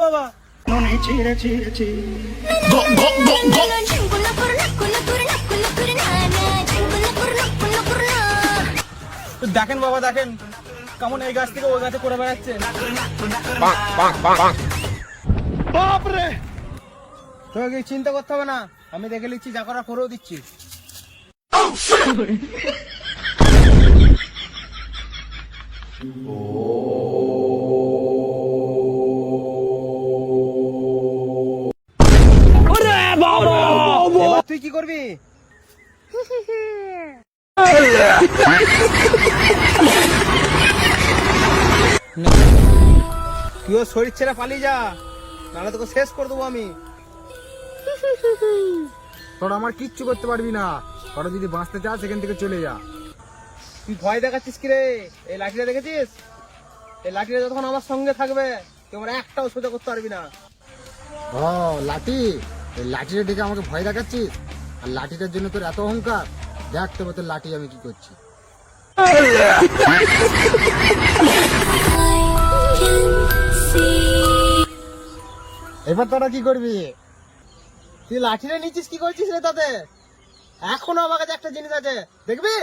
বাবা। দেখেন বাবা দেখেন কেমন এই গাছ থেকে ওই গাছে করে বেড়াচ্ছে। বাপরে, তোকে চিন্তা করতে হবে না, আমি দেখে নিচ্ছি, যা করা করেও দিচ্ছি। এবার তুই কি করবি? তুইও শরীর ছেড়ে পালিয়ে যা, নাহলে তোকে শেষ করে দেবো আমি। তোরা আমার কিচ্ছু করতে পারবি না, তোরা যদি বাঁচতে চাস সেখান থেকে চলে যা। তুই ভয় দেখাচ্ছিস কি রে? এই লাঠিটা দেখেছিস? এই লাঠিটা যখন আমার সঙ্গে থাকবে তুই আমার একটাও সোজা করতে পারবি না। ও লাঠি, এই লাঠিটা দেখে আমাকে ভয় দেখাচ্ছিস? আর লাঠিটার জন্য তোর এত অহংকার? দেখ তবে তোর লাঠি আমি কি করছি। এবার তোরা কি করবি? তুই লাঠিটা নিচ্ছিস, কি করছিস রে তাতে? এখনো আমার কাছে একটা জিনিস আছে, দেখবি?